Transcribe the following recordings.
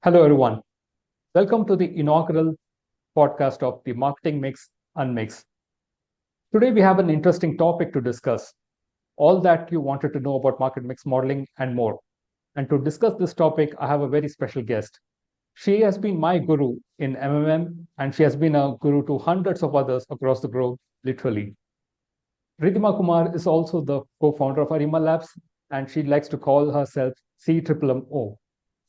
Hello, everyone. Welcome to the inaugural podcast of the Marketing Mix Unmixed. Today, we have an interesting topic to discuss all that you wanted to know about market mix modeling and more. And to discuss this topic, I have a very special guest. She has been my guru in MMM, and she has been a guru to hundreds of others across the globe, literally. Ridhima Kumar is also the co founder of Aryma Labs, and she likes to call herself cMMMo.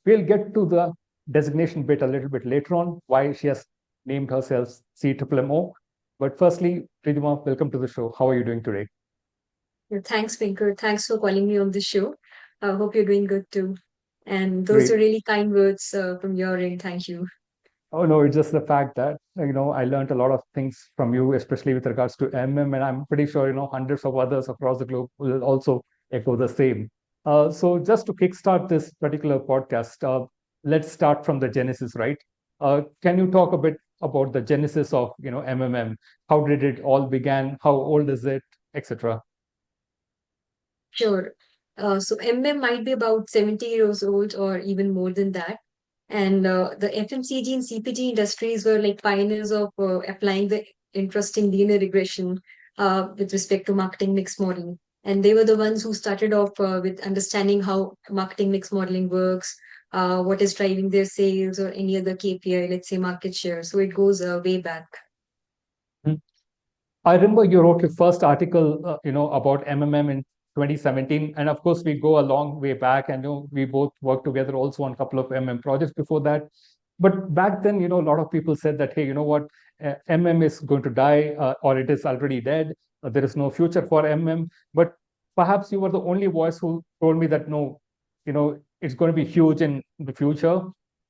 We'll get to the designation bit a little bit later on, why she has named herself cMMMo. But firstly, Ridhima, welcome to the show. How are you doing today? Thanks, Pinker. Thanks for calling me on the show. I hope you're doing good too. And those are Great. really kind words from your end. Thank you. Oh no, it's just the fact that I learned a lot of things from you, especially with regards to MM, and I'm pretty sure hundreds of others across the globe will also echo the same. So just to kickstart this particular podcast, let's start from the genesis, right? Can you talk a bit about the genesis of MMM? How did it all began? How old is it, etc.? Sure. So MM might be about 70 years old or even more than that. And the FMCG and CPG industries were like pioneers of applying the interesting linear regression with respect to marketing mix modeling. And they were the ones who started off with understanding how marketing mix modeling works, what is driving their sales or any other KPI, let's say market share. So it goes way back. I remember you wrote your first article, about MMM in 2017, and of course we go a long way back, and we both worked together also on a couple of MM projects before that. But back then, a lot of people said that, hey, you know what, MM is going to die, or it is already dead. There is no future for MM. But perhaps you were the only voice who told me that no, it's going to be huge in the future,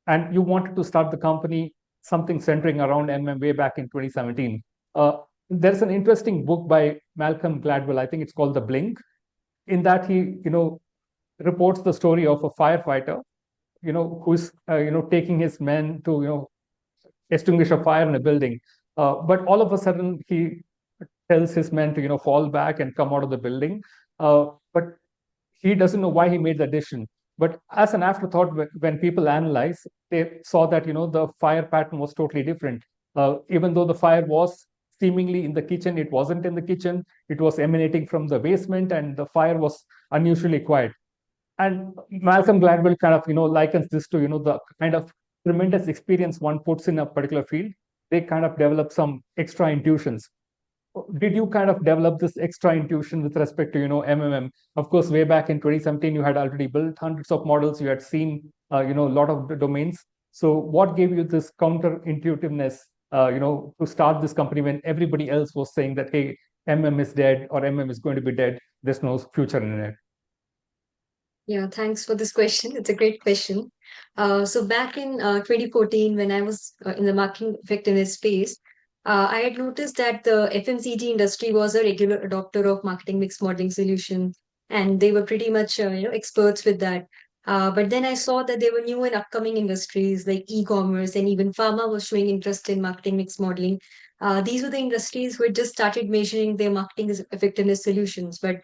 and you wanted to start the company something centering around MM way back in 2017. There's an interesting book by Malcolm Gladwell. I think it's called The Blink. In that, he, reports the story of a firefighter, who's, taking his men to, extinguish a fire in a building. But all of a sudden, he tells his men to, fall back and come out of the building. But he doesn't know why he made the decision. But as an afterthought, when people analyze, they saw that the fire pattern was totally different. Even though the fire was seemingly in the kitchen, it wasn't in the kitchen. It was emanating from the basement, and the fire was unusually quiet. And Malcolm Gladwell kind of likens this to the kind of tremendous experience one puts in a particular field. They kind of develop some extra intuitions. Did you kind of develop this extra intuition with respect to MMM? Of course, way back in 2017, you had already built hundreds of models. You had seen a lot of the domains. So what gave you this counterintuitiveness to start this company when everybody else was saying that, hey, MM is dead or MM is going to be dead, there's no future in it? Yeah, thanks for this question. It's a great question. So back in 2014, when I was in the marketing effectiveness space, I had noticed that the FMCG industry was a regular adopter of marketing mix modeling solution, and they were pretty much experts with that. But then I saw that there were new and upcoming industries like e-commerce and even pharma was showing interest in marketing mix modeling. These were the industries who had just started measuring their marketing effectiveness solutions, but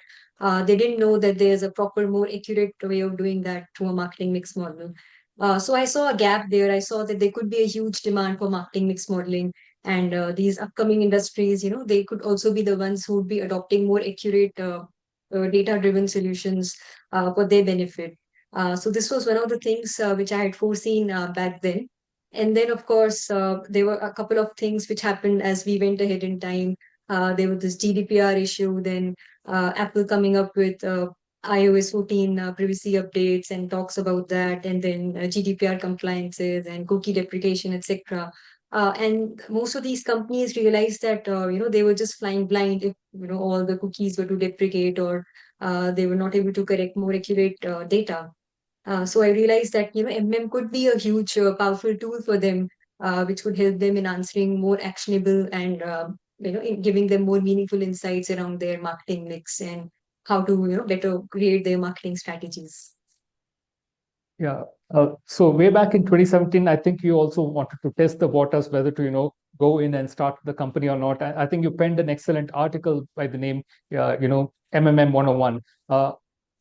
they didn't know that there's a proper, more accurate way of doing that through a marketing mix model. So I saw a gap there. I saw that there could be a huge demand for marketing mix modeling, and these upcoming industries, they could also be the ones who would be adopting more accurate, data-driven solutions for their benefit. So this was one of the things which I had foreseen back then. And then, of course, there were a couple of things which happened as we went ahead in time. There was this GDPR issue, then Apple coming up with iOS 14 privacy updates and talks about that, and then GDPR compliances and cookie deprecation, etc. And most of these companies realized that they were just flying blind if all the cookies were to deprecate or they were not able to correct more accurate data. So I realized that MM could be a huge, powerful tool for them, which would help them in answering more actionable and in giving them more meaningful insights around their marketing mix and how to better create their marketing strategies. Yeah. So way back in 2017, I think you also wanted to test the waters whether to, go in and start the company or not. I think you penned an excellent article by the name, MMM 101.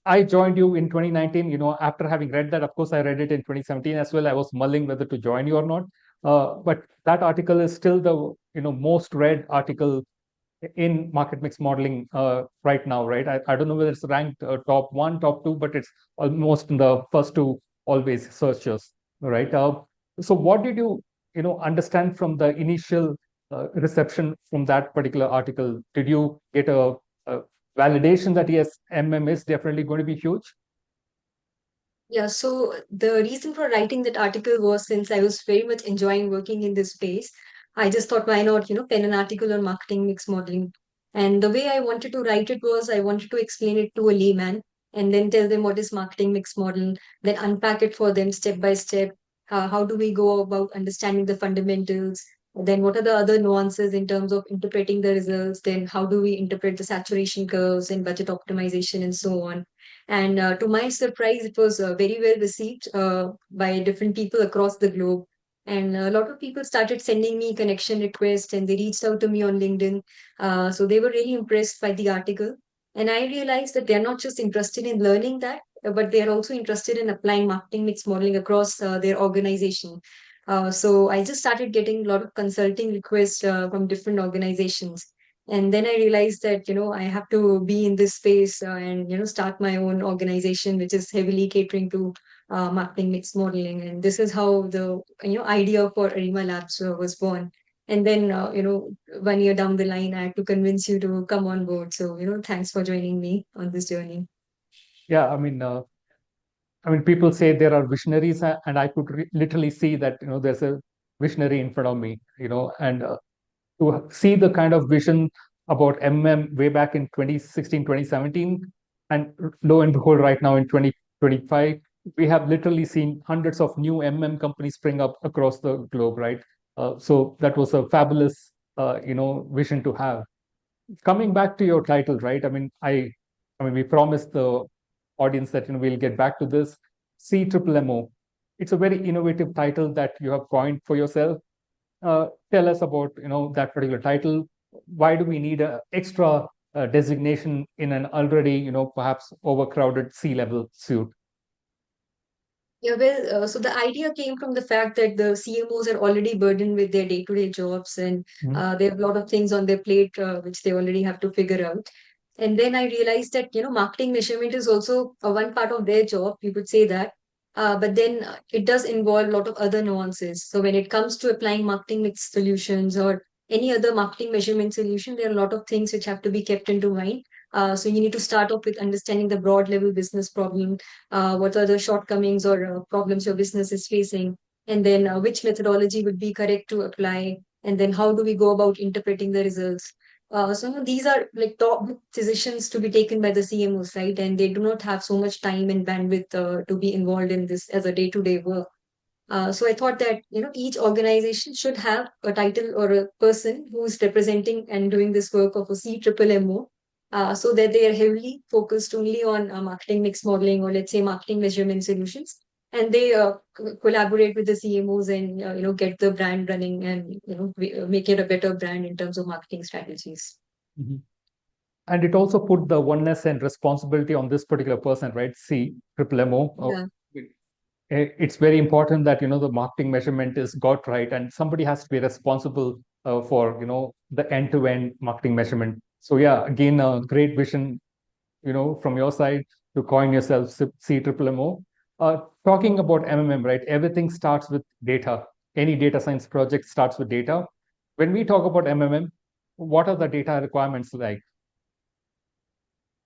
I joined you in 2019. After having read that, of course, I read it in 2017 as well. I was mulling whether to join you or not. But that article is still the most read article in market mix modeling right now, right? I don't know whether it's ranked top one, top two, but it's almost in the first two always searches, right? So what did you understand from the initial reception from that particular article? Did you get a validation that yes, MM is definitely going to be huge? Yeah, so the reason for writing that article was since I was very much enjoying working in this space, I just thought, why not, pen an article on marketing mix modeling. And the way I wanted to write it was I wanted to explain it to a layman and then tell them what is marketing mix model, then unpack it for them step by step. How do we go about understanding the fundamentals? Then what are the other nuances in terms of interpreting the results? Then how do we interpret the saturation curves and budget optimization and so on? And to my surprise, it was very well received by different people across the globe. And a lot of people started sending me connection requests and they reached out to me on LinkedIn. So they were really impressed by the article. And I realized that they're not just interested in learning that, but they're also interested in applying marketing mix modeling across their organization. So I just started getting a lot of consulting requests from different organizations. And then I realized that I have to be in this space and start my own organization which is heavily catering to marketing mix modeling, and this is how the idea for Aryma Labs was born. And then 1 year down the line I had to convince you to come on board, so thanks for joining me on this journey. Yeah, I mean, people say there are visionaries, and I could literally see that there's a visionary in front of me, and to see the kind of vision about MM way back in 2016, 2017, and lo and behold, right now in 2025, we have literally seen hundreds of new MM companies spring up across the globe, right? So that was a fabulous, vision to have. Coming back to your title, right? I mean, we promised the audience that we'll get back to this. cMMMo. It's a very innovative title that you have coined for yourself. Tell us about that particular title. Why do we need an extra designation in an already perhaps overcrowded C-level suite? Yeah, well, so the idea came from the fact that the CMOs are already burdened with their day-to-day jobs, and Mhm. they have a lot of things on their plate which they already have to figure out. And then I realized that marketing measurement is also one part of their job. You could say that, but then it does involve a lot of other nuances. So when it comes to applying marketing mix solutions or any other marketing measurement solution, there are a lot of things which have to be kept into mind. So you need to start off with understanding the broad level business problem, what are the shortcomings or problems your business is facing, and then which methodology would be correct to apply, and then how do we go about interpreting the results. So these are like top decisions to be taken by the CMOs, right? And they do not have so much time and bandwidth to be involved in this as a day-to-day work. So I thought that each organization should have a title or a person who is representing and doing this work of a cMMMo, so that they are heavily focused only on marketing mix modeling or let's say marketing measurement solutions, and they collaborate with the CMOs and get the brand running and make it a better brand in terms of marketing strategies. Mhm. And it also put the oneness and responsibility on this particular person, right? cMMMo. Yeah. It's very important that the marketing measurement is got right, and somebody has to be responsible for the end-to-end marketing measurement. So yeah, again, a great vision from your side to coin yourself cMMMo. Talking about MMM, right? Everything starts with data. Any data science project starts with data. When we talk about MMM, what are the data requirements like?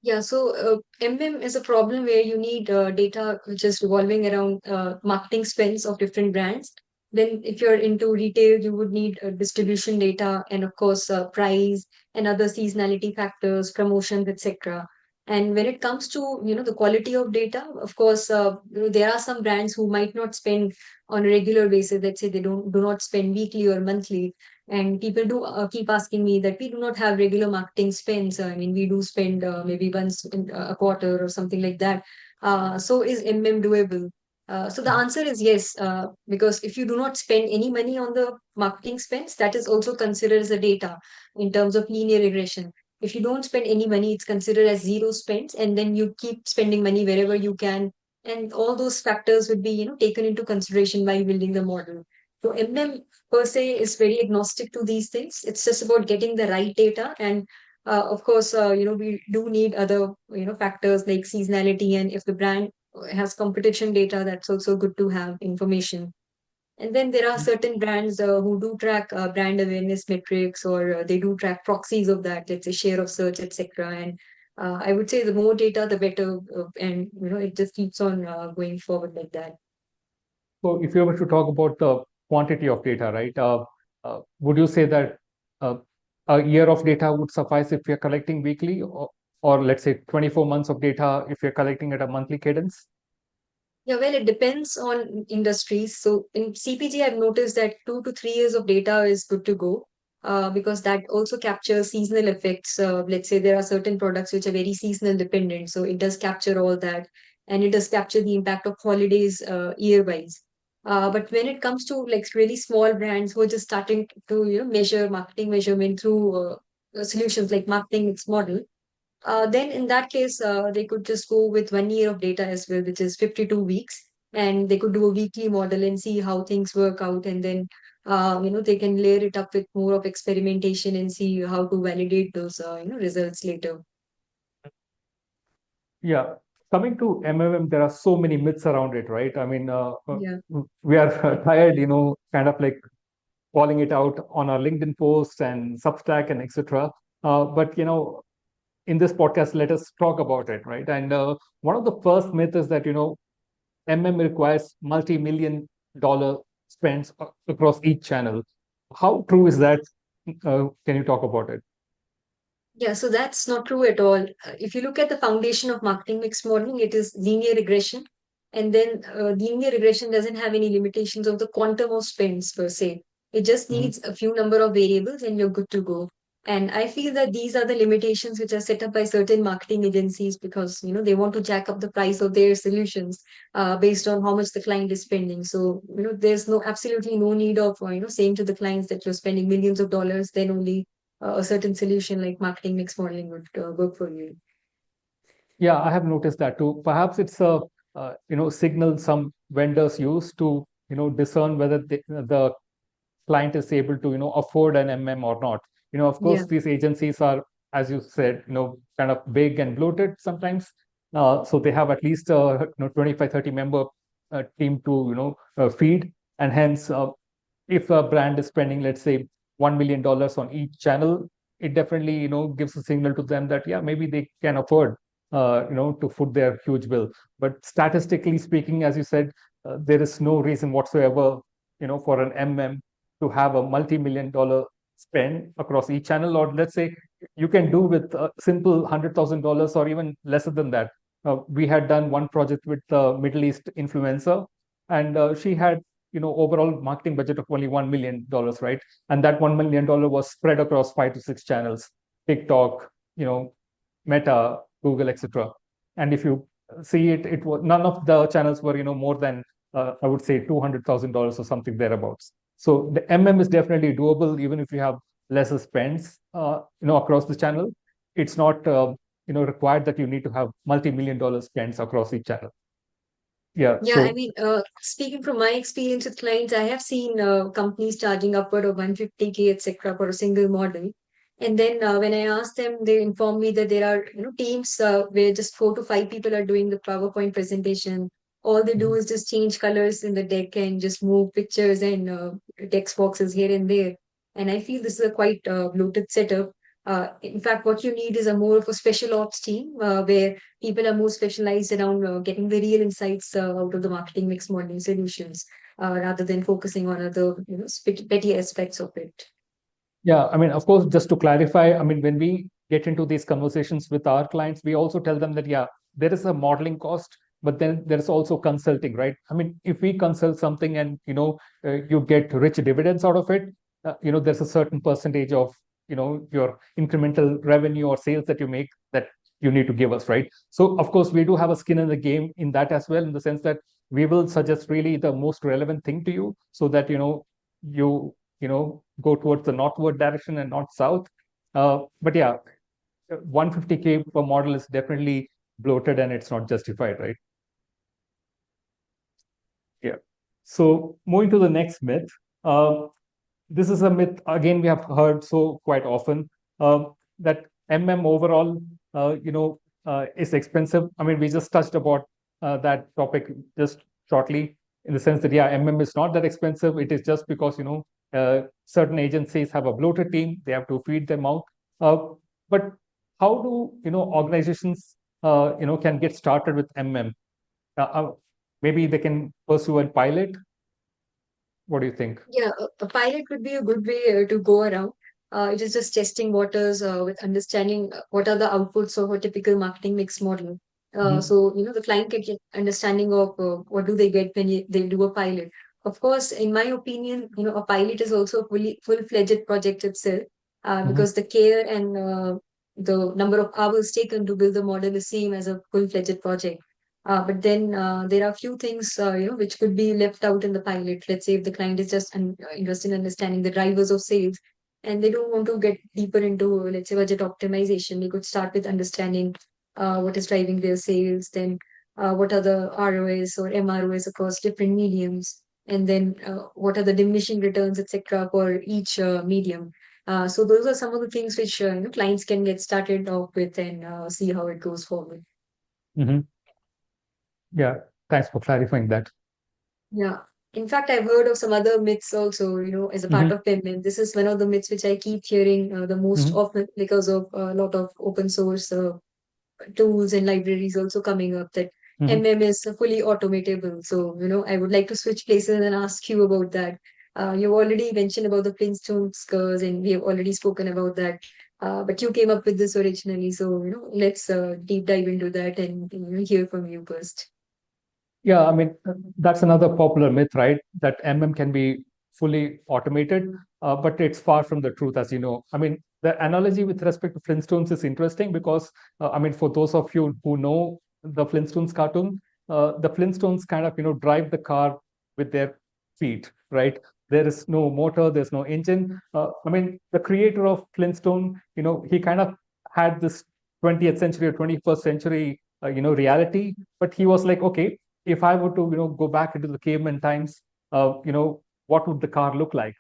Yeah, so MM is a problem where you need data which is revolving around marketing spends of different brands. Then, if you're into retail, you would need distribution data and, of course, price and other seasonality factors, promotions, etc. And when it comes to the quality of data, of course, there are some brands who might not spend on a regular basis. Let's say they do not spend weekly or monthly, and people do keep asking me that we do not have regular marketing spends. I mean, we do spend maybe once in a quarter or something like that. So is MM doable? So the answer is yes, because if you do not spend any money on the marketing spends, that is also considered as a data in terms of linear regression. if you don't spend any money, it's considered as zero spends, and then you keep spending money wherever you can. And all those factors would be, taken into consideration while building the model. So MM per se is very agnostic to these things. It's just about getting the right data. And of course, we do need other, factors like seasonality. And if the brand has competition data, that's also good to have information. And then there are certain brands who do track brand awareness metrics, or they do track proxies of that, let's say share of search, etc. And I would say the more data, the better. And, it just keeps on going forward like that. So if you were to talk about the quantity of data, right, would you say that uh, a year of data would suffice if you're collecting weekly, or let's say 24 months of data if you're collecting at a monthly cadence? Yeah, well, it depends on industries. So in CPG, I've noticed that 2 to 3 years of data is good to go, because that also captures seasonal effects. Let's say there are certain products which are very seasonal dependent. So it does capture all that, and it does capture the impact of holidays year-wise. But when it comes to like really small brands who are just starting to measure marketing measurement through solutions like marketing mix model, then in that case, they could just go with 1 year of data as well, which is 52 weeks. And they could do a weekly model and see how things work out. And then, they can layer it up with more of experimentation and see how to validate those, results later. Yeah. Coming to MMM, there are so many myths around it, right? I mean, Yeah. we are tired, kind of like calling it out on our LinkedIn posts and Substack and etc. But in this podcast, let us talk about it, right? And one of the first myths is that MM requires multi-million dollar spends across each channel. How true is that? Can you talk about it? Yeah, so that's not true at all. If you look at the foundation of marketing mix modeling, it is linear regression. And then linear regression doesn't have any limitations of the quantum of spends per se. It just Mhm. needs a few number of variables and you're good to go. And I feel that these are the limitations which are set up by certain marketing agencies because they want to jack up the price of their solutions based on how much the client is spending. So there's no absolutely no need of saying to the clients that you're spending millions of dollars, then only a certain solution like marketing mix modeling would work for you. Yeah, I have noticed that too. Perhaps it's a signal some vendors use to discern whether the client is able to afford an MM or not. Of Yeah. course, these agencies are, as you said, kind of big and bloated sometimes. So they have at least a 25-30 member team to feed, and hence if a brand is spending, let's say, $1 million on each channel, it definitely gives a signal to them that yeah, maybe they can afford to foot their huge bill. But statistically speaking, as you said, there is no reason whatsoever for an MM to have a multi-million dollar spend across each channel. Or let's say you can do with a simple $100,000 or even lesser than that. We had done one project with the Middle East influencer, and she had overall marketing budget of only $1 million, right? And that $1 million was spread across 5 to 6 channels: TikTok, Meta, Google, etc. And if you see it, it was none of the channels were more than I would say $200,000 or something thereabouts. So the MM is definitely doable even if you have lesser spends across the channel. It's not required that you need to have multi-million dollar spends across each channel. Yeah. Yeah, I So mean, speaking from my experience with clients, I have seen companies charging upward of 150K, etc., for a single model. And then when I asked them, they informed me that there are teams where just 4 to 5 people are doing the PowerPoint presentation. All they do is just change colors in the deck and just move pictures and text boxes here and there. And I feel this is a quite bloated setup. In fact, what you need is a more of a special ops team where people are more specialized around getting the real insights out of the marketing mix modeling solutions rather than focusing on other petty aspects of it. yeah, I mean, of course, just to clarify, I mean, when we get into these conversations with our clients, we also tell them that, yeah, there is a modeling cost, but then there's also consulting, right? I mean, if we consult something and, you get rich dividends out of it, there's a certain percentage of, your incremental revenue or sales that you make that you need to give us, right? So, of course, we do have a skin in the game in that as well, in the sense that we will suggest really the most relevant thing to you so that, you go towards the northward direction and not south. But yeah, 150K per model is definitely bloated and it's not justified, right? Yeah. So moving to the next myth. This is a myth, again, we have heard so quite often, that overall, is expensive. I mean, we just touched about that topic just shortly, in the sense that, yeah, is not that expensive. It is just because, certain agencies have a bloated team, they have to feed them out. But how do, organizations, can get started with maybe they can pursue a pilot. What do you think? Yeah, a pilot would be a good way to go around. It is just testing waters with understanding what are the outputs of a typical marketing mix model. Mhm. So, the client can get understanding of what do they get when they do a pilot. Of course, in my opinion, a pilot is also a full-fledged project itself, Mhm. because the care and the number of hours taken to build the model is same as a full-fledged project. But then there are few things which could be left out in the pilot. Let's say if the client is just interested in understanding the drivers of sales, and they don't want to get deeper into, let's say, budget optimization, they could start with understanding what is driving their sales, then what are the ROS or MROS across different mediums, and then what are the diminishing returns, etc., for each medium. So those are some of the things which clients can get started off with and see how it goes forward. Mhm. Yeah, thanks for clarifying that. Yeah. In fact, I've heard of some other myths also, as a part Mhm. of PEM. This is one of the myths which I keep hearing the most Mhm. often because of a lot of open source tools and libraries also coming up that Mhm. MM is fully automatable. So, I would like to switch places and ask you about that. You've already mentioned about the Flintstone curves and we have already spoken about that. But you came up with this originally. So, let's deep dive into that and hear from you first. Yeah, I mean, that's another popular myth, right? That can be fully automated, but it's far from the truth, as you know. I mean, the analogy with respect to Flintstones is interesting because, I mean, for those of you who know the Flintstones cartoon, the Flintstones kind of, drive the car with their feet, right? There is no motor, there's no engine. I mean, the creator of Flintstone, he kind of had this 20th century or 21st century, reality, but he was like, okay, if I were to, go back into the caveman times, what would the car look like?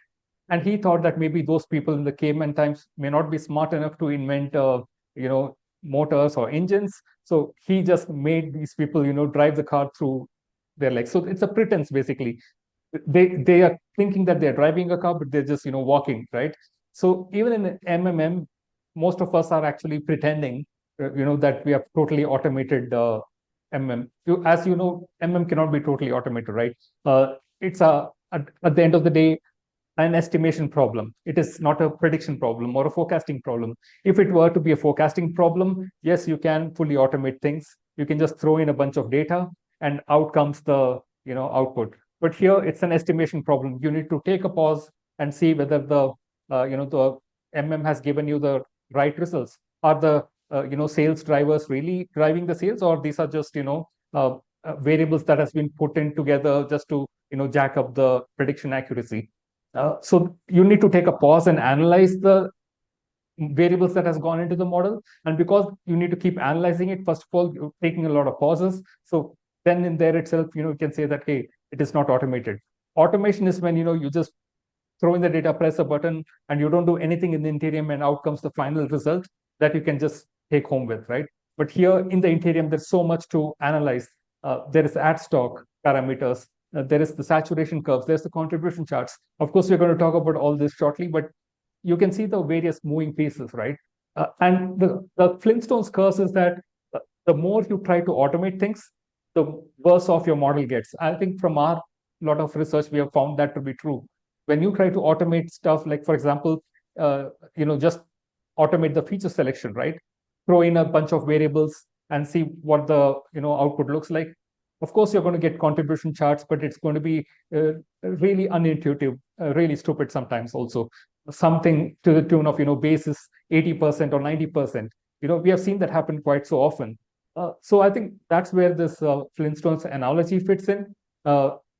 And he thought that maybe those people in the caveman times may not be smart enough to invent, you know, motors or engines. So he just made these people, drive the car through their legs. So it's a pretense, basically. They are thinking that they're driving a car, but they're just, walking, right? So even in MMM, most of us are actually pretending, that we have totally automated as you know, cannot be totally automated, right? It's at the end of the day, an estimation problem. It is not a prediction problem or a forecasting problem. If it were to be a forecasting problem, yes, you can fully automate things. You can just throw in a bunch of data and out comes the output. But here it's an estimation problem. You need to take a pause and see whether the has given you the right results. Are the sales drivers really driving the sales, or these are just variables that has been put in together just to jack up the prediction accuracy. So you need to take a pause and analyze the variables that has gone into the model. And because you need to keep analyzing it, first of all, you're taking a lot of pauses. So then in there itself, you can say that, hey, it is not automated. Automation is when, you just throw in the data, press a button, and you don't do anything in the interior, and out comes the final result that you can just take home with, right? But here in the interior, there's so much to analyze. There is Adstock parameters, there is the saturation curves, there's the contribution charts. Of course, we're going to talk about all this shortly, but you can see the various moving pieces, right? And the Flintstones curse is that the more you try to automate things, the worse off your model gets. I think from our lot of research, we have found that to be true. When you try to automate stuff, like for example, just automate the feature selection, right? Throw in a bunch of variables and see what the output looks like. Of course, you're going to get contribution charts, but it's going to be really unintuitive, really stupid sometimes also. Something to the tune of basis 80% or 90%. We have seen that happen quite so often. So I think that's where this Flintstones analogy fits in.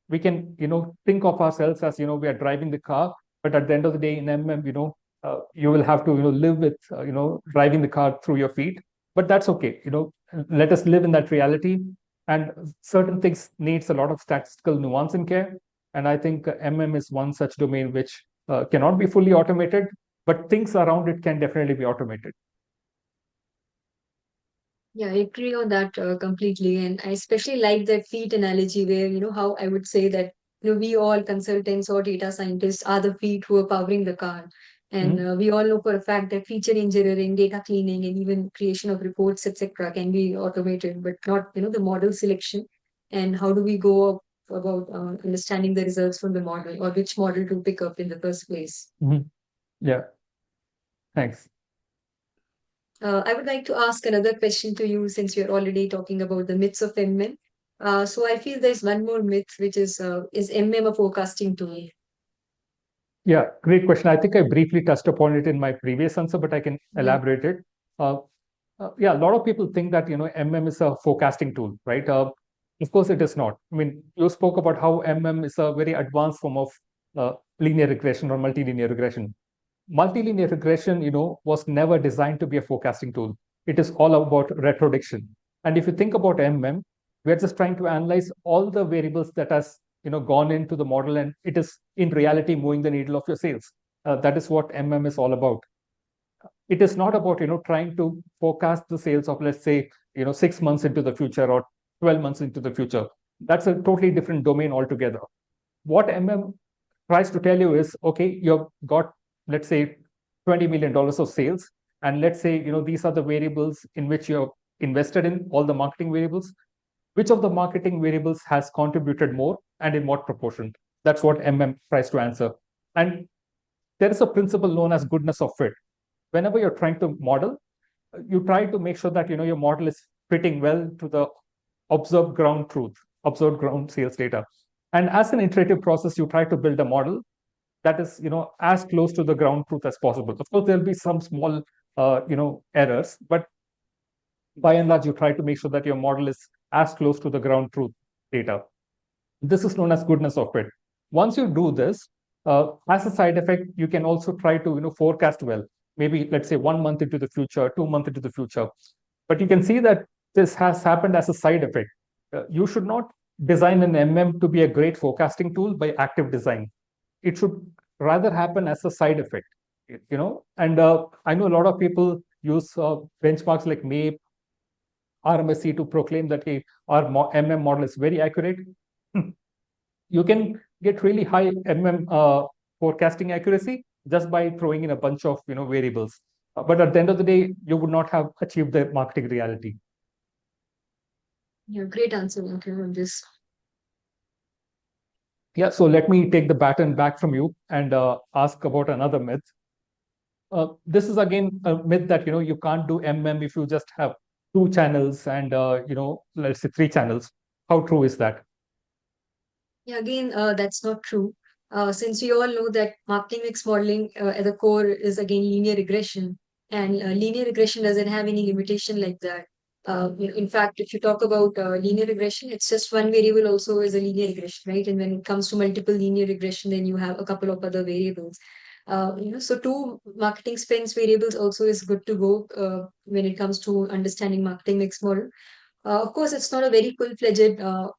We can think of ourselves as we are driving the car, but at the end of the day in MM, you will have to live with driving the car through your feet, but that's okay. Let us live in that reality, and certain things needs a lot of statistical nuance and care. And I think MM is one such domain which cannot be fully automated, but things around it can definitely be automated. Yeah, I agree on that completely. And I especially like that feet analogy where, how I would say that, we all consultants or data scientists are the feet who are powering the car. And we all know for a fact that feature engineering, data cleaning, and even creation of reports, etc., can be automated, but not, the model selection. And how do we go about understanding the results from the model or which model to pick up in the first place? Yeah, thanks. I would like to ask another question to you since we are already talking about the myths of MM. So I feel there's one more myth, which is MM a forecasting tool? Yeah, great question. I think I briefly touched upon it in my previous answer, but I can Yeah. elaborate it. Uh, yeah, a lot of people think that MM is a forecasting tool, right? Of course, it is not. I mean, you spoke about how MM is a very advanced form of linear regression or multilinear regression. Multilinear regression, was never designed to be a forecasting tool. It is all about retrodiction. And if you think about MM, we're just trying to analyze all the variables that has gone into the model, and it is in reality moving the needle of your sales. That is what MM is all about. It is not about trying to forecast the sales of, let's say, 6 months into the future or 12 months into the future. That's a totally different domain altogether. What MM tries to tell you is, okay, you've got, let's say, $20 million of sales, and let's say these are the variables in which you're invested in, all the marketing variables. Which of the marketing variables has contributed more and in what proportion? That's what MM tries to answer. And there is a principle known as goodness of fit. Whenever you're trying to model, you try to make sure that your model is fitting well to the observed ground truth, observed ground sales data. And as an iterative process, you try to build a model that is as close to the ground truth as possible. Of course, there'll be some small errors, but by and large, you try to make sure that your model is as close to the ground truth data. This is known as goodness of fit. Once you do this, as a side effect, you can also try to forecast well. Maybe let's say 1 month into the future, 2 months into the future. But you can see that this has happened as a side effect. You should not design an MM to be a great forecasting tool by active design. It should rather happen as a side effect. And I know a lot of people use benchmarks like MAPE, RMSE to proclaim that hey, our MM model is very accurate. You can get really high MM forecasting accuracy just by throwing in a bunch of variables. But at the end of the day, you would not have achieved the marketing reality. Yeah, great answer, Malcolm, on this. Yeah, so let me take the baton back from you and ask about another myth. This is again a myth that you can't do MM if you just have two channels and let's say three channels. How true is that? Yeah, again, that's not true. Since we all know that marketing mix modeling at the core is again linear regression, and linear regression doesn't have any limitation like that. In fact, if you talk about linear regression, it's just one variable also is a linear regression, right? And when it comes to multiple linear regression, then you have a couple of other variables. So two marketing spends variables also is good to go when it comes to understanding marketing mix model. Of course, it's not a very full-fledged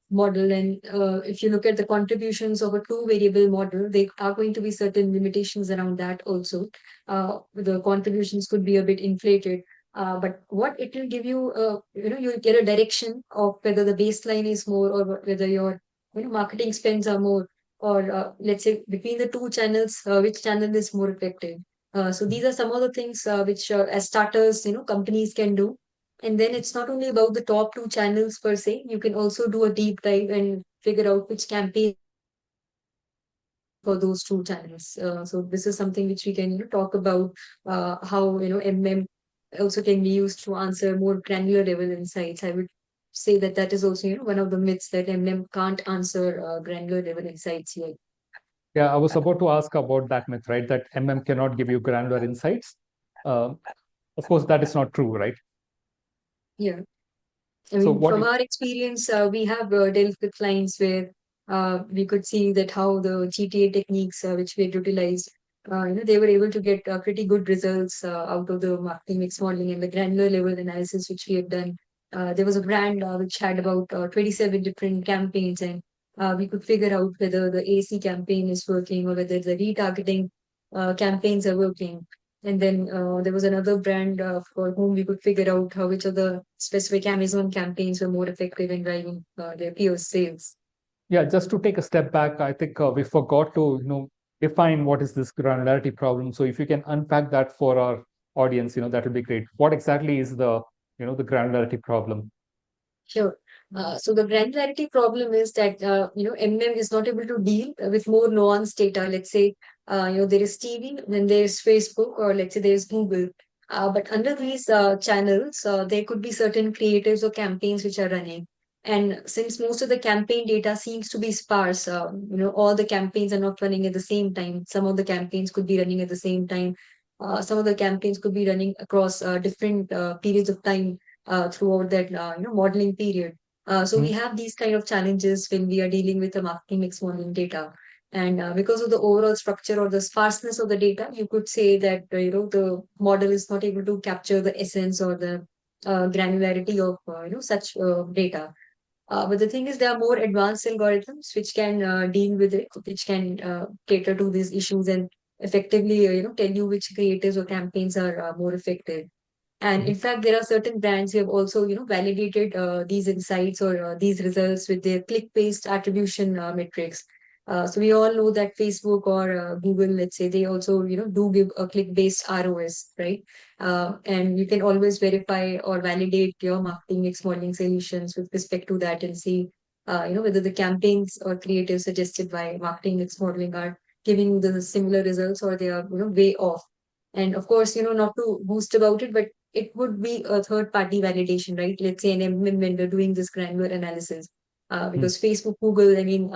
model, and if you look at the contributions of a two-variable model, there are going to be certain limitations around that also. The contributions could be a bit inflated, but what it will give you, you get a direction of whether the baseline is more or whether your marketing spends are more, or let's say between the two channels, which channel is more effective. So these are some of the things which, as starters, companies can do, and then it's not only about the top two channels per se, you can also do a deep dive and figure out which campaign for those two channels. So this is something which we can talk about how MM also can be used to answer more granular level insights. I would say that that is also one of the myths that MM can't answer granular level insights yet. Yeah, I was about to ask about that myth, right? That MM cannot give you granular insights. Uh, of course, that is not true, right? Yeah. I So mean, what from it, our experience, we have dealt with clients where we could see that how the GTA techniques which we had utilized. they were able to get pretty good results out of the marketing mix modeling and the granular level analysis which we have done. There was a brand which had about 27 different campaigns, and we could figure out whether the AC campaign is working or whether the retargeting campaigns are working. And then there was another brand for whom we could figure out how which of the specific Amazon campaigns were more effective in driving their POS sales. Yeah, just to take a step back, I think we forgot to, define what is this granularity problem. So if you can unpack that for our audience, that would be great. What exactly is the granularity problem? Sure. So the granularity problem is that MM is not able to deal with more nuanced data. Let's say there is TV, then there is Facebook, or let's say there is Google. But under these channels, there could be certain creatives or campaigns which are running. And since most of the campaign data seems to be sparse, all the campaigns are not running at the same time. Some of the campaigns could be running at the same time. Some of the campaigns could be running across different periods of time throughout that modeling period. So we Hmm? have these kind of challenges when we are dealing with the marketing mix modeling data. And because of the overall structure or the sparseness of the data, you could say that the model is not able to capture the essence or the granularity of such data. But the thing is, there are more advanced algorithms which can deal with it, which can cater to these issues and effectively, tell you which creatives or campaigns are more effective. And Mhm. in fact, there are certain brands who have also, validated these insights or these results with their click-based attribution metrics. So we all know that Facebook or Google, let's say, they also, do give a click-based ROS, right? And you can always verify or validate your marketing mix modeling solutions with respect to that and see, whether the campaigns or creatives suggested by marketing mix modeling are giving you the similar results or they are, way off. And of course, not to boost about it, but it would be a third party validation, right? Let's say an MMM vendor doing this granular analysis. Mm. Because Facebook, Google, I mean,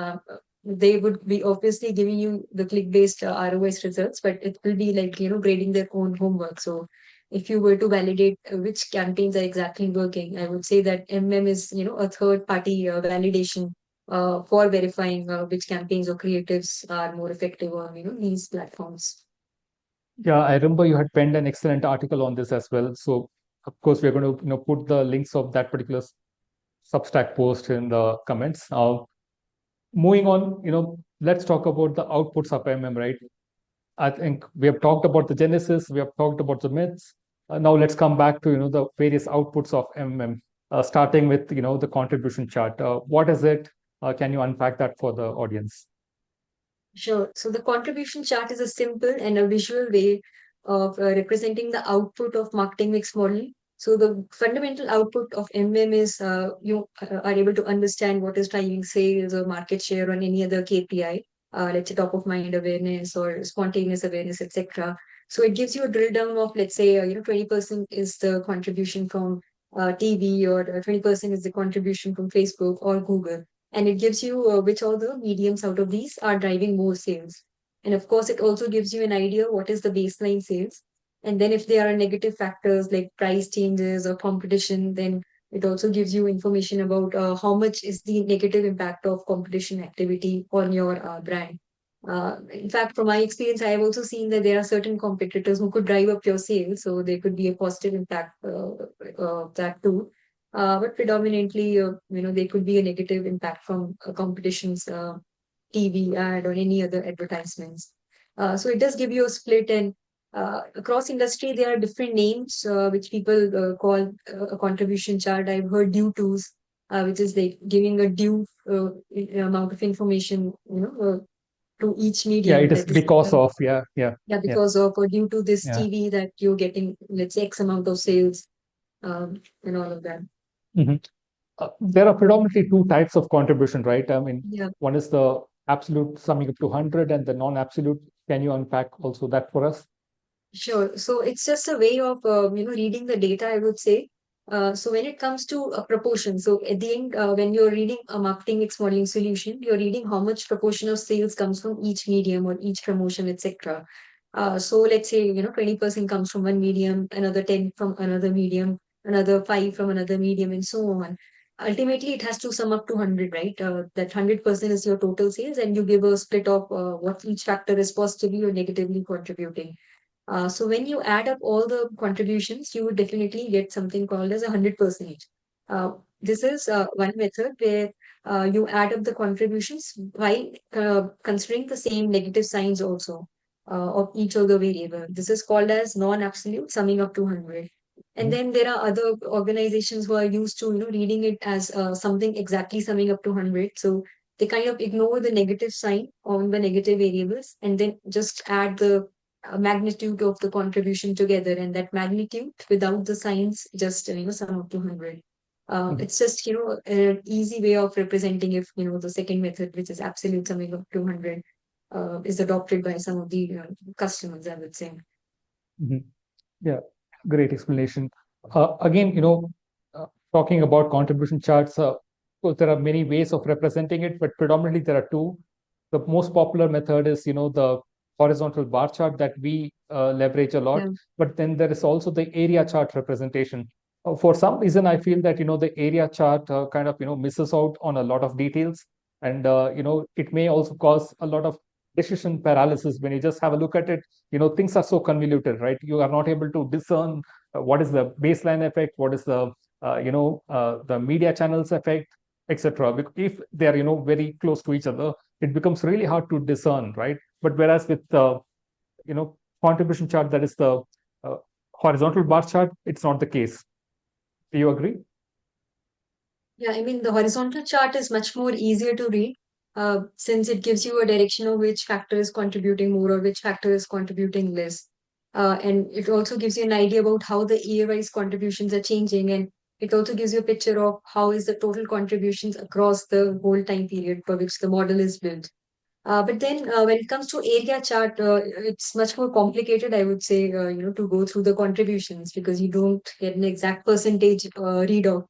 they would be obviously giving you the click based ROS results, but it will be like, grading their own homework. So if you were to validate which campaigns are exactly working, I would say that MM is, a third party validation for verifying which campaigns or creatives are more effective on, these platforms. Yeah, I remember you had penned an excellent article on this as well. So of course we're going to put the links of that particular Substack post in the comments. Moving on, let's talk about the outputs of MM, right? I think we have talked about the genesis, we have talked about the myths. Now let's come back to the various outputs of MM, starting with the contribution chart. What is it? Can you unpack that for the audience? Sure. So the contribution chart is a simple and a visual way of representing the output of marketing mix model. So the fundamental output of MM is you are able to understand what is driving sales or market share on any other KPI, let's say top of mind awareness or spontaneous awareness, etc. So it gives you a drill down of, let's say 20% is the contribution from TV, or 20% is the contribution from Facebook or Google, and it gives you which all the mediums out of these are driving more sales. And of course, it also gives you an idea what is the baseline sales. And then if there are negative factors like price changes or competition, then it also gives you information about how much is the negative impact of competition activity on your brand. In fact, from my experience, I have also seen that there are certain competitors who could drive up your sales, so there could be a positive impact of that too. But predominantly, there could be a negative impact from competition's TV ad or any other advertisements. So it does give you a split, and across industry, there are different names which people call a contribution chart. I've heard due tos, which is like giving a due amount of information, to each Yeah, medium it is that is because of, yeah, yeah, yeah, yeah, because of or due to this yeah. TV that you're getting, let's say, X amount of sales, and all of that. Mhm. There are predominantly two types of contribution, right? I mean, Yeah. one is the absolute summing up to 100 and the non-absolute. Can you unpack also that for us? Sure. So it's just a way of reading the data, I would say. So when it comes to a proportion, so at the end, when you're reading a marketing mix modeling solution, you're reading how much proportion of sales comes from each medium or each promotion, etc. So let's say 20% comes from one medium, another 10 from another medium, another 5 from another medium, and so on. ultimately it has to sum up to 100, right? That 100% is your total sales, and you give a split of what each factor is positively or negatively contributing. So when you add up all the contributions, you would definitely get something called as 100%. This is one method where you add up the contributions while considering the same negative signs also of each of the variable. This is called as non-absolute summing up to 100. And Mhm. then there are other organizations who are used to, reading it as something exactly summing up to 100. So they kind of ignore the negative sign on the negative variables and then just add the magnitude of the contribution together, and that magnitude without the signs just sum up to 100. Mhm. It's just an easy way of representing if the second method, which is absolute summing up to 100, is adopted by some of the customers, I would say. Mhm. Yeah, great explanation. Again, talking about contribution charts, of course, there are many ways of representing it, but predominantly there are two. The most popular method is, the horizontal bar chart that we leverage a lot. Yeah. But then there is also the area chart representation. For some reason, I feel that, the area chart kind of, misses out on a lot of details. And, it may also cause a lot of decision paralysis when you just have a look at it. Things are so convoluted, right? You are not able to discern what is the baseline effect, what is the media channels effect, etc. If they are very close to each other, it becomes really hard to discern, right? But whereas with you know contribution chart, that is the uh, horizontal bar chart, it's not the case. Do you agree? Yeah, I mean, the horizontal chart is much more easier to read since it gives you a direction of which factor is contributing more or which factor is contributing less. And it also gives you an idea about how the year-wise contributions are changing. And it also gives you a picture of how is the total contributions across the whole time period for which the model is built. But then when it comes to area chart, it's much more complicated, I would say, to go through the contributions because you don't get an exact percentage read of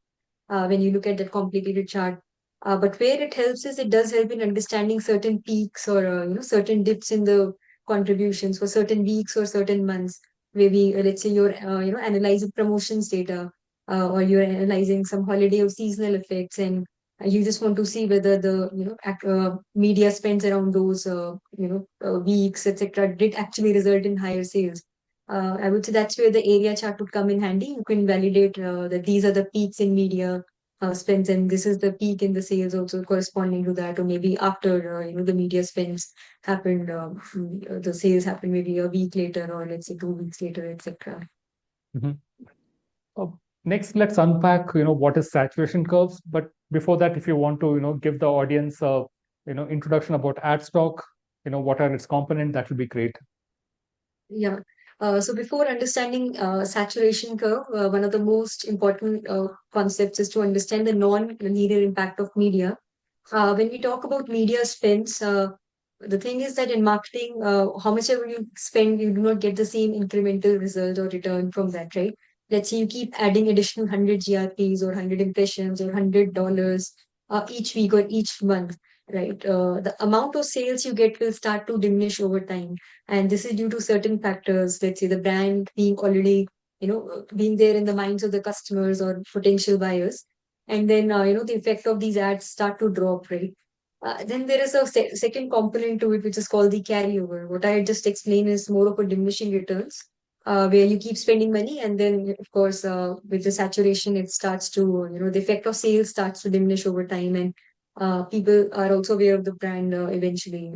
when you look at that complicated chart. But where it helps is it does help in understanding certain peaks or certain dips in the contributions for certain weeks or certain months. Maybe let's say you're analyzing promotions data or you're analyzing some holiday or seasonal effects, and you just want to see whether the media spends around those weeks, etc., did actually result in higher sales. I would say that's where the area chart would come in handy. You can validate that these are the peaks in media spends, and this is the peak in the sales also corresponding to that, or maybe after the media spends happened, the sales happened maybe a week later, or let's say 2 weeks later, etc. Mhm. Uh, Next, let's unpack, what is saturation curves. But before that, if you want to, give the audience a, introduction about Adstock, what are its components, that will be great. Yeah. So before understanding saturation curve, one of the most important concepts is to understand the non-linear impact of media. When we talk about media spends, the thing is that in marketing, how much ever you spend, you do not get the same incremental result or return from that, right? Let's say you keep adding additional 100 GRPs or 100 impressions or $100 each week or each month, right? The amount of sales you get will start to diminish over time. And this is due to certain factors, let's say the brand being already, being there in the minds of the customers or potential buyers, and then the effect of these ads start to drop, right? Then there is a second component to it, which is called the carryover. What I just explained is more of a diminishing returns, where you keep spending money, and then of course, with the saturation, it starts to, the effect of sales starts to diminish over time, and people are also aware of the brand eventually.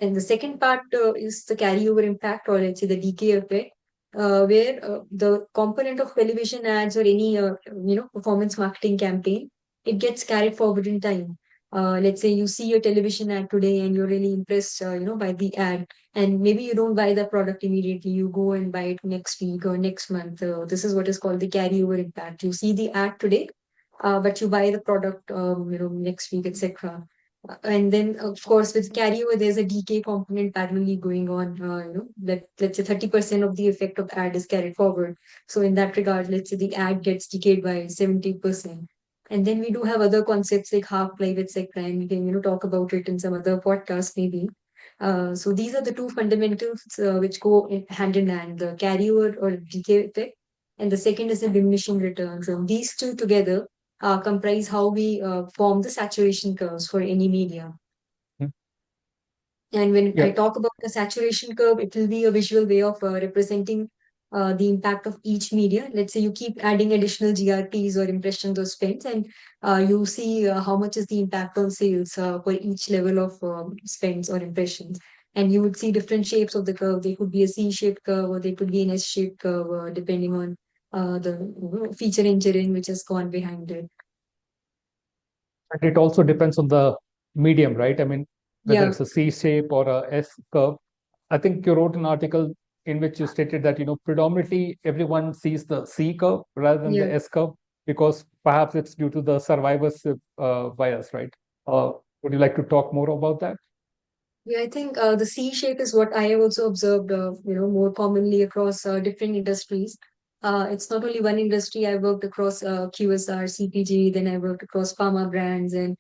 And the second part is the carryover impact, or let's say the decay effect, where the component of television ads or any performance marketing campaign, it gets carried forward in time. Let's say you see a television ad today and you're really impressed, by the ad, and maybe you don't buy the product immediately. You go and buy it next week or next month. This is what is called the carryover impact. You see the ad today, but you buy the product, next week, etc. And then, of course, with carryover, there's a decay component parallelly going on. That let's say 30% of the effect of ad is carried forward. So in that regard, let's say the ad gets decayed by 70%. And then we do have other concepts like half-life, etc. And we can, talk about it in some other podcast maybe. So these are the two fundamentals which go hand in hand: the carryover or decay effect, and the second is the diminishing returns. And these two together comprise how we form the saturation curves for any media. Hmm. And when I Yeah, talk about the saturation curve, it will be a visual way of representing the impact of each media. Let's say you keep adding additional GRPs or impressions or spends, and you see how much is the impact on sales for each level of spends or impressions. And you would see different shapes of the curve. They could be a C-shaped curve or they could be an S-shaped curve, depending on the feature engineering which has gone behind it. and it also depends on the medium, right? I mean, whether Yeah, it's a C shape or a S curve. I think you wrote an article in which you stated that, predominantly everyone sees the C curve rather than yeah. the S curve because perhaps it's due to the survivorship bias, right? Would you like to talk more about that? Yeah, I think the C shape is what I have also observed, more commonly across different industries. It's not only one industry. I worked across QSR, CPG, then I worked across pharma brands and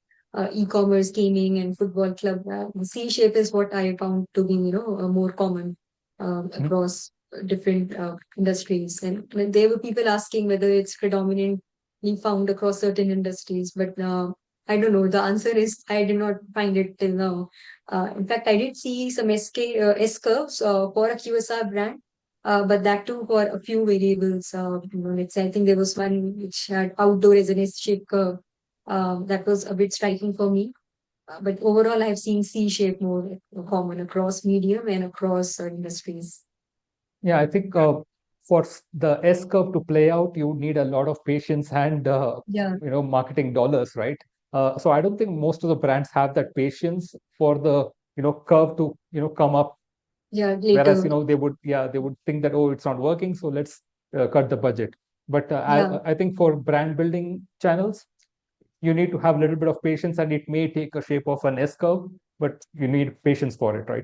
e-commerce, gaming, and football club. The C shape is what I found to be, more common Mhm. across different industries. And when there were people asking whether it's predominantly found across certain industries, but I don't know. The answer is I did not find it till now. In fact, I did see some S curves for a QSR brand, but that too for a few variables. Let's say I think there was one which had outdoor as an S-shaped curve. That was a bit striking for me. But overall, I've seen C-shape more common across medium and across industries. Yeah, I think for the S curve to play out, you need a lot of patience and Yeah, marketing dollars, right? So I don't think most of the brands have that patience for the curve to come up. yeah, Whereas later. they would think that, oh, it's not working, so let's cut the budget. But Yeah. I think for brand building channels, you need to have a little bit of patience, and it may take a shape of an S curve, but you need patience for it, right?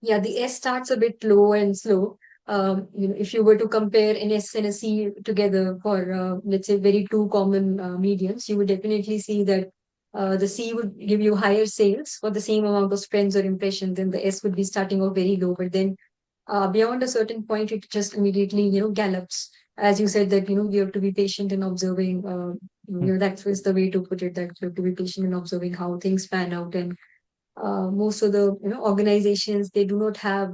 Yeah, the S starts a bit low and slow. If you were to compare an S and a C together for, let's say, very two common mediums, you would definitely see that the C would give you higher sales for the same amount of spends or impressions, and the S would be starting off very low. But then beyond a certain point, it just immediately, gallops. As you said that, you have to be patient in observing, that was the way to put it, that you have to be patient in observing how things pan out. And most of the organizations, they do not have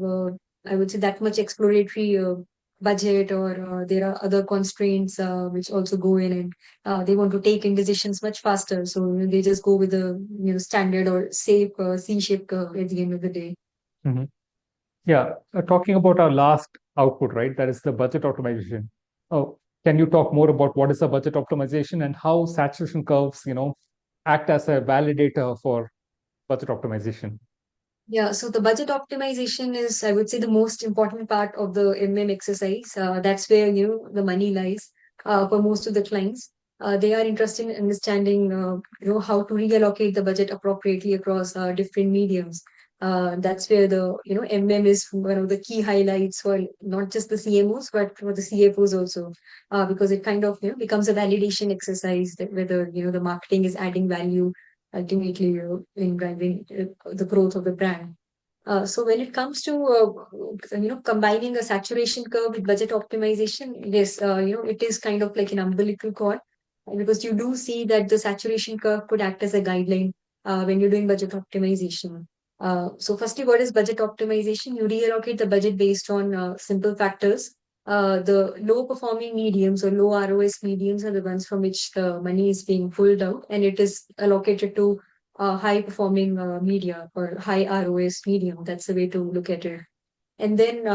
I would say that much exploratory budget, or there are other constraints which also go in, and they want to take in decisions much faster, so they just go with the standard or safe C-shaped curve at the end of the day. Mhm. Yeah, talking about our last output, right? That is the budget optimization. Oh, can you talk more about what is a budget optimization and how saturation curves, act as a validator for budget optimization? Yeah, so the budget optimization is, I would say, the most important part of the MM exercise. That's where the money lies for most of the clients. They are interested in understanding, how to reallocate the budget appropriately across different mediums. That's where the MM is one of the key highlights for not just the CMOs but for the CFOs also, because it kind of becomes a validation exercise that whether the marketing is adding value ultimately in driving the growth of the brand. So when it comes to combining a saturation curve with budget optimization, yes, it is kind of like an umbilical cord, because you do see that the saturation curve could act as a guideline when you're doing budget optimization. So firstly, what is budget optimization? You reallocate the budget based on simple factors. The low performing mediums or low ROS mediums are the ones from which the money is being pulled out, and it is allocated to high performing media or high ROS medium. That's the way to look at it. And then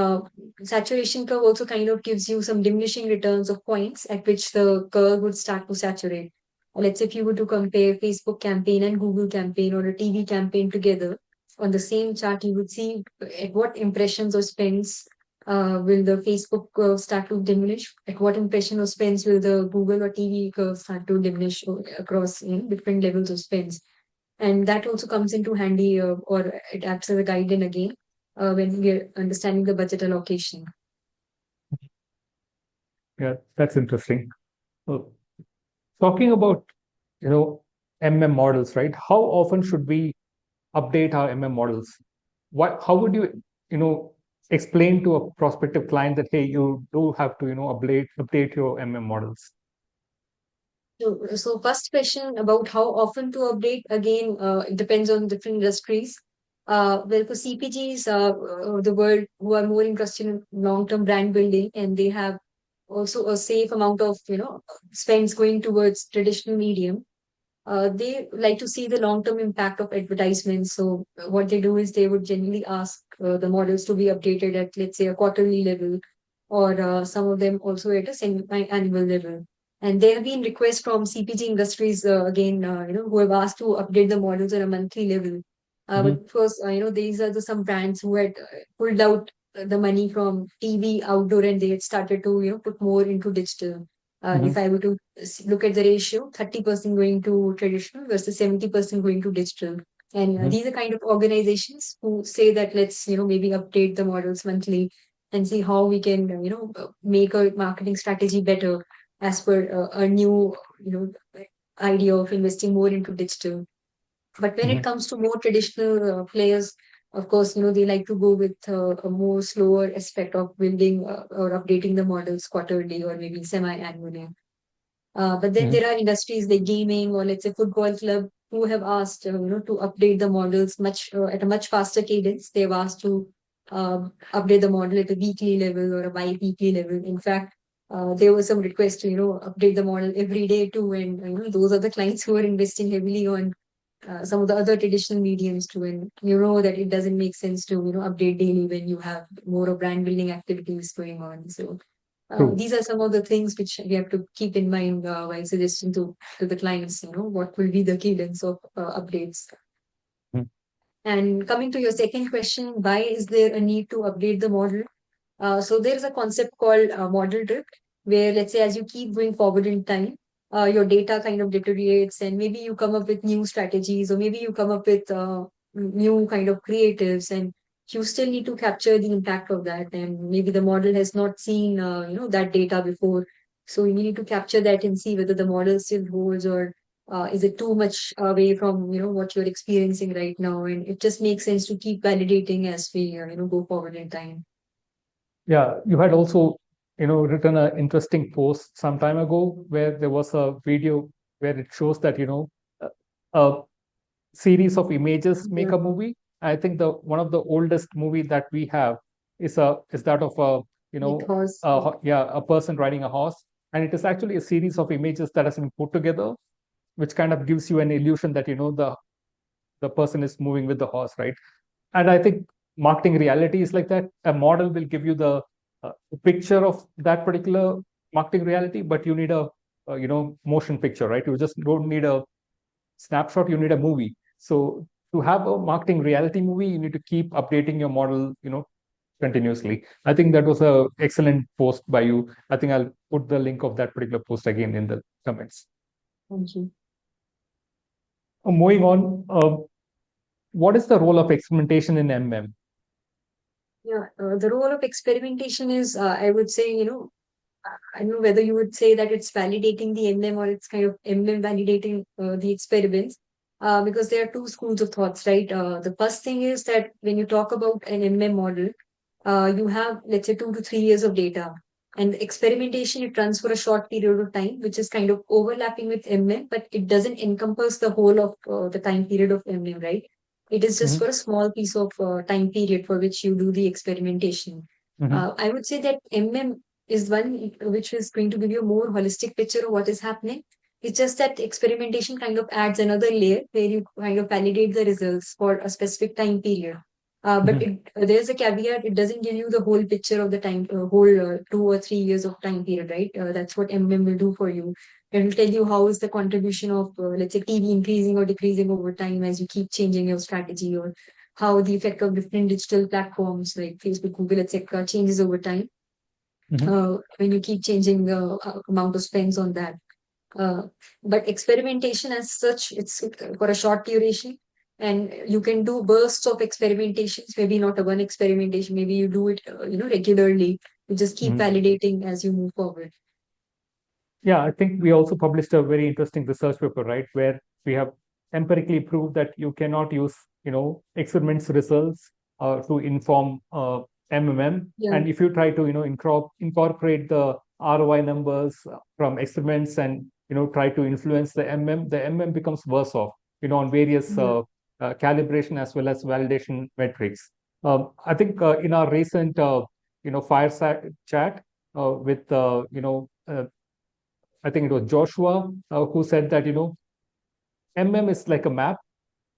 saturation curve also kind of gives you some diminishing returns of points at which the curve would start to saturate. Let's say if you were to compare Facebook campaign and Google campaign or a TV campaign together on the same chart, you would see at what impressions or spends will the Facebook curve start to diminish? At what impression or spends will the Google or TV curve start to diminish across different levels of spends? And that also comes into handy, or it acts as a guide again when we're understanding the budget allocation. Yeah, that's interesting. Well, talking about, MM models, right? How often should we update our MM models? How would you, explain to a prospective client that, hey, you do have to, update your MM models? So first question about how often to update. Again, it depends on different industries. Well, for CPGs, the world who are more interested in long-term brand building, and they have also a safe amount of spends going towards traditional medium. They like to see the long-term impact of advertisements. So what they do is they would generally ask the models to be updated at, let's say, a quarterly level, or some of them also at a semi-annual level. And there have been requests from CPG industries again, who have asked to update the models on a monthly level. Mm-hmm. But first, these are some brands who had pulled out the money from TV outdoor, and they had started to put more into digital. If Mm-hmm. I were to look at the ratio, 30% going to traditional versus 70% going to digital. And Mm-hmm. these are kind of organizations who say that let's, maybe update the models monthly and see how we can, make a marketing strategy better as per a new, idea of investing more into digital. But when it Mm-hmm. comes to more traditional players, of course, they like to go with a more slower aspect of building or updating the models quarterly or maybe semi-annually. But then Mm-hmm. there are industries like gaming or let's say football club who have asked to update the models much at a much faster cadence. They've asked to update the model at a weekly level or a bi-weekly level. In fact, there was some request to update the model every day too, and those are the clients who are investing heavily on some of the other traditional mediums too. And you know that it doesn't make sense to update daily when you have more of brand building activities going on. So True. these are some of the things which we have to keep in mind while suggesting to the clients, what will be the cadence of updates. Mm-hmm. And coming to your second question, why is there a need to update the model? So there's a concept called model drift, where let's say as you keep going forward in time, your data kind of deteriorates, and maybe you come up with new strategies, or maybe you come up with new kind of creatives, and you still need to capture the impact of that. And maybe the model has not seen, that data before, so you need to capture that and see whether the model still holds, or is it too much away from what you're experiencing right now. And it just makes sense to keep validating as we go forward in time. Yeah, you had also, written an interesting post some time ago where there was a video where it shows that, a a series of images make Yeah. a movie. I think the one of the oldest movie that we have is that of a, Because yeah, a person riding a horse, and it is actually a series of images that has been put together, which kind of gives you an illusion that the person is moving with the horse, right? And I think marketing reality is like that. A model will give you the picture of that particular marketing reality, but you need a, motion picture, right? You just don't need a snapshot, you need a movie. So to have a marketing reality movie, you need to keep updating your model, continuously. I think that was a excellent post by you. I think I'll put the link of that particular post again in the comments. thank you. Moving on, what is the role of experimentation in MM? Yeah, the role of experimentation is, I would say, I don't know whether you would say that it's validating the MM or it's kind of MM validating the experiments, because there are two schools of thoughts, right? The first thing is that when you talk about an MM model, you have, let's say, 2 to 3 years of data. And experimentation, it runs for a short period of time, which is kind of overlapping with MM, but it doesn't encompass the whole of the time period of MM, right? It is just Mm-hmm. for a small piece of time period for which you do the experimentation. Mm-hmm. I would say that MM is one which is going to give you a more holistic picture of what is happening. It's just that experimentation kind of adds another layer where you kind of validate the results for a specific time period. But Mm-hmm. there's a caveat. It doesn't give you the whole picture of the whole 2 or 3 years of time period, right? That's what MM will do for you. It will tell you how is the contribution of, let's say, TV increasing or decreasing over time as you keep changing your strategy, or how the effect of different digital platforms like Facebook, Google, etc., changes over time Mm-hmm. when you keep changing the amount of spends on that. Uh, but experimentation as such, it's for a short duration, and you can do bursts of experimentations. Maybe not a one experimentation. Maybe you do it, regularly. You just keep Mm-hmm. validating as you move forward. Yeah, I think we also published a very interesting research paper, right, where we have empirically proved that you cannot use, experiments results to inform MMM. Yeah. And if you try to, incorporate the ROI numbers from experiments and try to influence the MM becomes worse off, on various calibration as well as validation metrics. I think in our recent, fireside chat with, I think it was Joshua who said that, MM is like a map,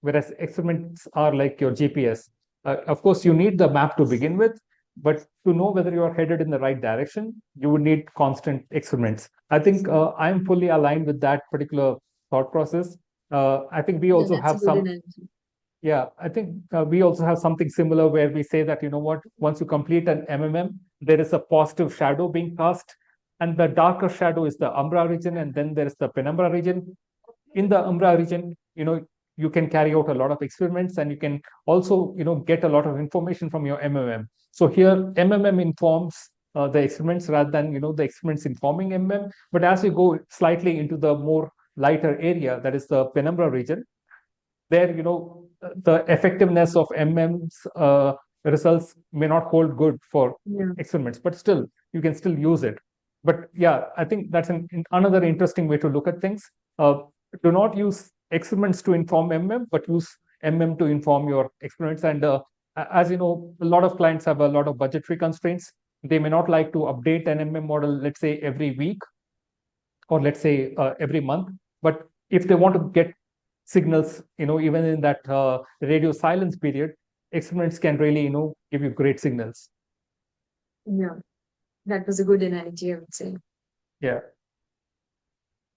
whereas experiments are like your GPS. Of course, you need the map to begin with, but to know whether you are headed in the right direction, you would need constant experiments. I think I'm fully aligned with that particular thought process. I think we Yeah, also that's a have good some, analogy. yeah, I think we also have something similar where we say that, what, once you complete an MMM, there is a positive shadow being cast, and the darker shadow is the umbra region, and then there is the penumbra region. In the umbra region, you can carry out a lot of experiments, and you can also, get a lot of information from your MMM. So here, MMM informs the experiments rather than, the experiments informing MMM. But as you go slightly into the more lighter area, that is the penumbra region, there, the effectiveness of MM's results may not hold good for Yeah. experiments, but still, you can still use it. But yeah, I think that's another interesting way to look at things. Uh, do not use experiments to inform MM, but use MM to inform your experiments. And as you know, a lot of clients have a lot of budgetary constraints. They may not like to update an MM model, let's say every week, or let's say every month. But if they want to get signals, even in that radio silence period, experiments can really, give you great signals. Yeah, that was a good analogy, I would say. Yeah.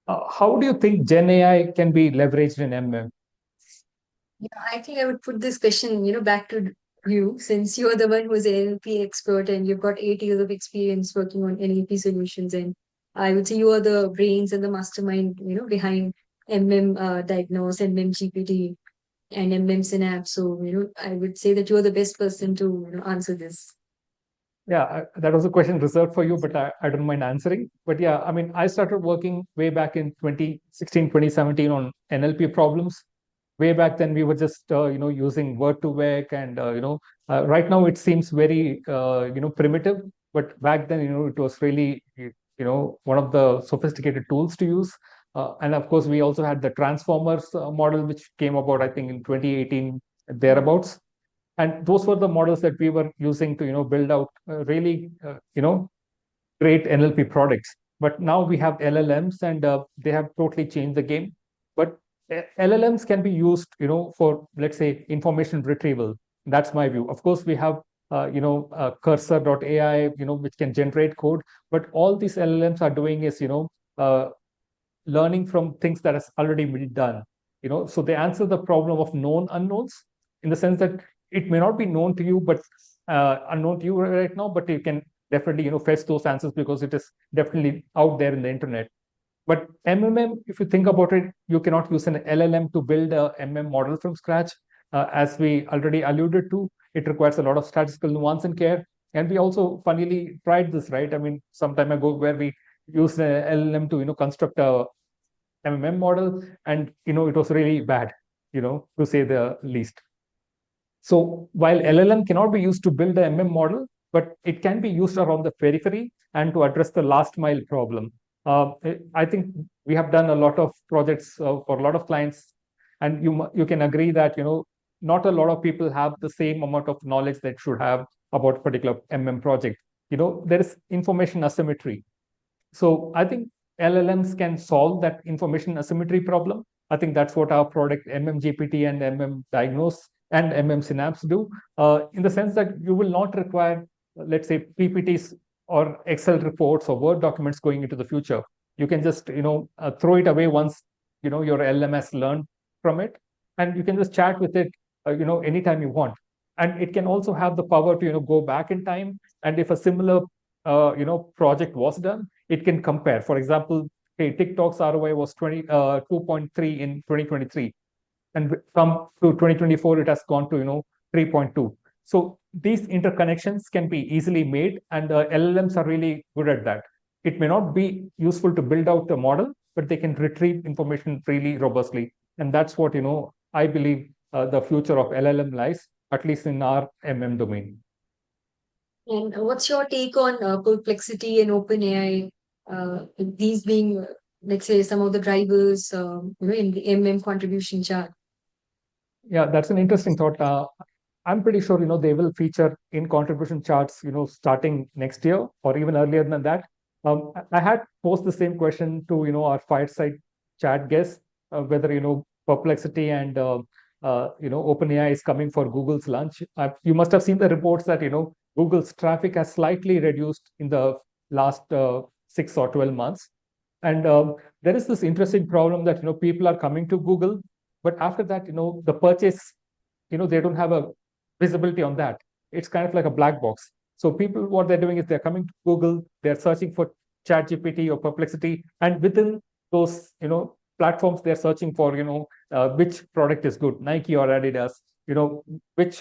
How do you think Gen AI can be leveraged in MM? Yeah, I think I would put this question, back to you, since you're the one who's an NLP expert and you've got 8 years of experience working on NLP solutions. And I would say you are the brains and the mastermind, behind Diagnose, MMGPT, and MMsynapse. So, I would say that you're the best person to, answer this. Yeah, that was a question reserved for you, but I don't mind answering. But yeah, I mean, I started working way back in 2016, 2017 on NLP problems. Way back then, we were just, using word2vec, and, right now it seems very, primitive. But back then, it was really, one of the sophisticated tools to use. And of course, we also had the transformers model, which came about, I think, in 2018, thereabouts. And those were the models that we were using to, build out really, great NLP products. But now we have LLMs, and they have totally changed the game. But LLMs can be used, for, let's say, information retrieval. That's my view. Of course, we have, cursor.ai, which can generate code. But all these LLMs are doing is, learning from things that has already been done. So they answer the problem of known unknowns, in the sense that it may not be known to you, but unknown to you right now, but you can definitely, fetch those answers because it is definitely out there in the internet. But MMM, if you think about it, you cannot use an LLM to build a MM model from scratch. As we already alluded to, it requires a lot of statistical nuance and care. And we also funnily tried this, right? I mean, some time ago, where we used an LLM to, construct a MMM model, and, it was really bad, to say the least. So while LLM cannot be used to build a MM model, but it can be used around the periphery and to address the last mile problem. I think we have done a lot of projects for a lot of clients, and you can agree that, not a lot of people have the same amount of knowledge that should have about a particular MM project. There is information asymmetry. So I think LLMs can solve that information asymmetry problem. I think that's what our product MMGPT and MMDiagnose and MMsynapse do, in the sense that you will not require, let's say, PPTs or Excel reports or Word documents going into the future. You can just, throw it away once, your LLM has learned from it, and you can just chat with it, anytime you want. And it can also have the power to, go back in time. And if a similar, project was done, it can compare. For example, hey, TikTok's ROI was 2.3 in 2023, and from to 2024, it has gone to 3.2. So these interconnections can be easily made, and LLMs are really good at that. It may not be useful to build out a model, but they can retrieve information really robustly, and that's what I believe the future of LLM lies, at least in our MM domain. And what's your take on perplexity and OpenAI, these being let's say some of the drivers, in the MM contribution chart. Yeah, that's an interesting thought. I'm pretty sure, they will feature in contribution charts, starting next year or even earlier than that. I had posed the same question to, our fireside chat guests, whether, Perplexity and, OpenAI is coming for Google's lunch. You must have seen the reports that, Google's traffic has slightly reduced in the last 6 or 12 months. And there is this interesting problem that, people are coming to Google, but after that, the purchase, they don't have a visibility on that. It's kind of like a black box. So people, what they're doing is they're coming to Google, they're searching for ChatGPT or Perplexity, and within those, platforms, they're searching for, which product is good, Nike or Adidas, which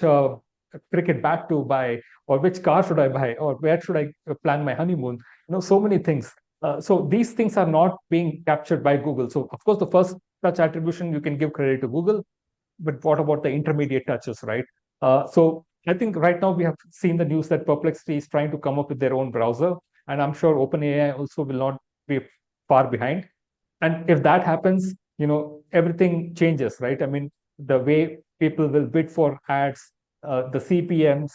cricket bat to buy, or which car should I buy, or where should I plan my honeymoon? So many things. So these things are not being captured by Google. So of course, the first touch attribution, you can give credit to Google, but what about the intermediate touches, right? So I think right now we have seen the news that Perplexity is trying to come up with their own browser, and I'm sure OpenAI also will not be far behind. And if that happens, everything changes, right? I mean, the way people will bid for ads, the CPMs,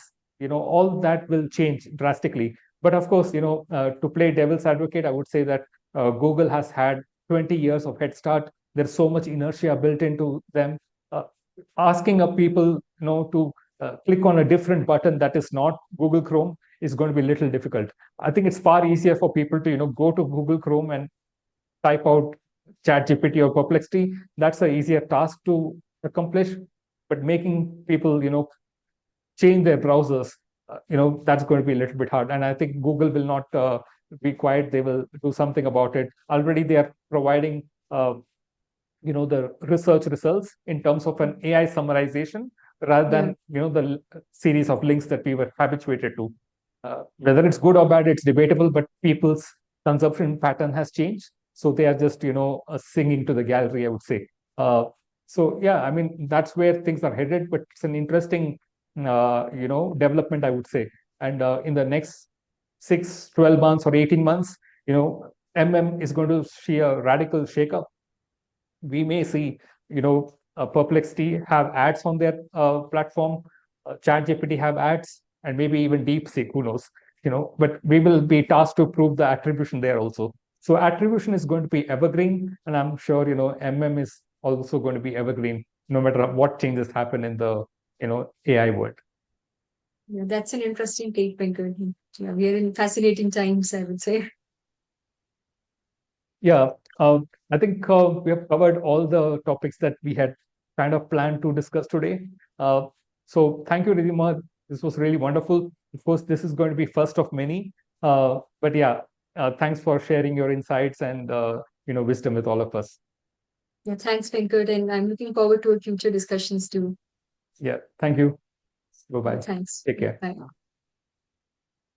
all that will change drastically. But of course, to play devil's advocate, I would say that Google has had 20 years of head start. There's so much inertia built into them. Uh, Asking a people, to click on a different button that is not Google Chrome is going to be a little difficult. I think it's far easier for people to, go to Google Chrome and type out ChatGPT or Perplexity. That's an easier task to accomplish. But making people, change their browsers, that's going to be a little bit hard. And I think Google will not be quiet. They will do something about it. Already they are providing, the research results in terms of an AI summarization rather than, the series of links that we were habituated to. Whether it's good or bad, it's debatable, but people's consumption pattern has changed. So they are just, singing to the gallery, I would say. So yeah, I mean, that's where things are headed, but it's an interesting, development, I would say. And in the next 6, 12 months or 18 months, MM is going to see a radical shakeup. We may see, Perplexity have ads on their platform, ChatGPT have ads, and maybe even DeepSeek, who knows, but we will be tasked to prove the attribution there also. So attribution is going to be evergreen, and I'm sure, MM is also going to be evergreen, no matter what changes happen in the, AI world. Yeah, that's an interesting take, Venkat. Yeah, we are in fascinating times, I would say. Yeah, I think we have covered all the topics that we had kind of planned to discuss today. So thank you, Ridhima. This was really wonderful. Of course, this is going to be first of many. But yeah, thanks for sharing your insights and wisdom with all of us. Yeah, thanks, Venkat, and I'm looking forward to our future discussions too. Yeah, thank you. Bye-bye. Thanks. Take care. Bye.